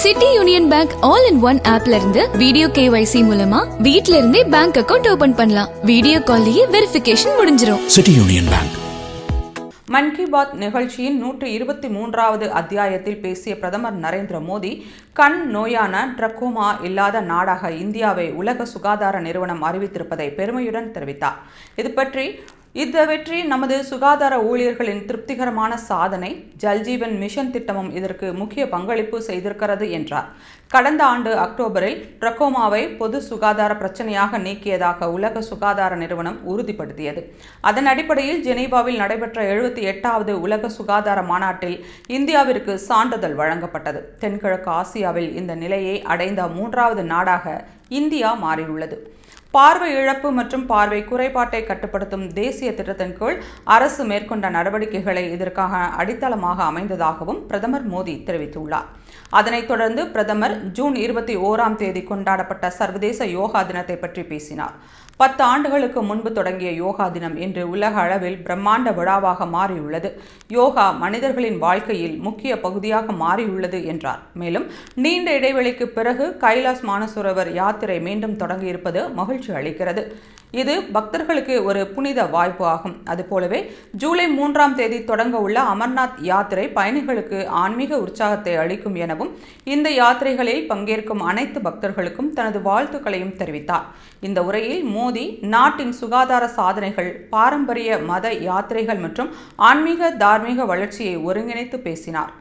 City Union Bank all in one ஆப்ல இருந்து video KYC மூலமா வீட்ல இருந்தே பேங்க் அக்கவுண்ட் ஓபன் பண்ணலாம். வீடியோ கால்லயே வெரிஃபிகேஷன் முடிஞ்சிரும். City Union Bank. Mann Ki Baat நிகழ்ச்சியின் 123வது அத்தியாயத்தில் பேசிய பிரதமர் நரேந்திர மோடி, கண் நோயான ட்ரக்கோமா இல்லாத நாடாக இந்தியாவை உலக சுகாதார நிறுவனம் அறிவித்திருப்பதை பெருமையுடன் தெரிவித்தார். இந்த வெற்றி நமது சுகாதார ஊழியர்களின் திருப்திகரமான சாதனை, ஜல்ஜீவன் மிஷன் திட்டமும் இதற்கு முக்கிய பங்களிப்பு செய்திருக்கிறது என்றார். கடந்த ஆண்டு அக்டோபரில் ட்ரக்கோமாவை பொது சுகாதார பிரச்சனையாக நீக்கியதாக உலக சுகாதார நிறுவனம் உறுதிப்படுத்தியது. அதன் அடிப்படையில் ஜெனீவாவில் நடைபெற்ற 78வது உலக சுகாதார மாநாட்டில் இந்தியாவிற்கு சான்றிதழ் வழங்கப்பட்டது. தென்கிழக்கு ஆசியாவில் இந்த நிலையை அடைந்த 3வது நாடாக இந்தியா மாறியுள்ளது. பார்வை இழப்பு மற்றும் பார்வை குறைபாட்டை கட்டுப்படுத்தும் தேசிய திட்டத்தின் கீழ் அரசு மேற்கொண்ட நடவடிக்கைகளை இதற்காக அடித்தளமாக அமைந்ததாகவும் பிரதமர் மோடி தெரிவித்துள்ளார். அதனைத் தொடர்ந்து பிரதமர் ஜூன் 21ஆம் தேதி கொண்டாடப்பட்ட சர்வதேச யோகா தினத்தை பற்றி பேசினார். 10 ஆண்டுகளுக்கு முன்பு தொடங்கிய யோகா தினம் இன்று உலக அளவில் பிரம்மாண்ட விழாவாக மாறியுள்ளது. யோகா மனிதர்களின் வாழ்க்கையில் முக்கிய பகுதியாக மாறியுள்ளது என்றார். மேலும் நீண்ட இடைவெளிக்கு பிறகு கைலாஸ் மானசரோவர் யாத்திரை மீண்டும் தொடங்கியிருப்பது மகிழ்ச்சி அளிக்கிறது. இது பக்தர்களுக்கு ஒரு புனித வாய்ப்பு ஆகும். அதுபோலவே ஜூலை 3ஆம் தேதி தொடங்க உள்ள அமர்நாத் யாத்திரை பயணிகளுக்கு ஆன்மீக உற்சாகத்தை அளிக்கும் எனவும் இந்த யாத்திரைகளில் பங்கேற்கும் அனைத்து பக்தர்களுக்கும் தனது வாழ்த்துக்களையும் தெரிவித்தார். இந்த உரையில் மோடி நாட்டின் சுகாதார சாதனைகள், பாரம்பரிய மத யாத்திரைகள் மற்றும் ஆன்மீக தார்மீக வளர்ச்சியை ஒருங்கிணைத்து பேசினார்.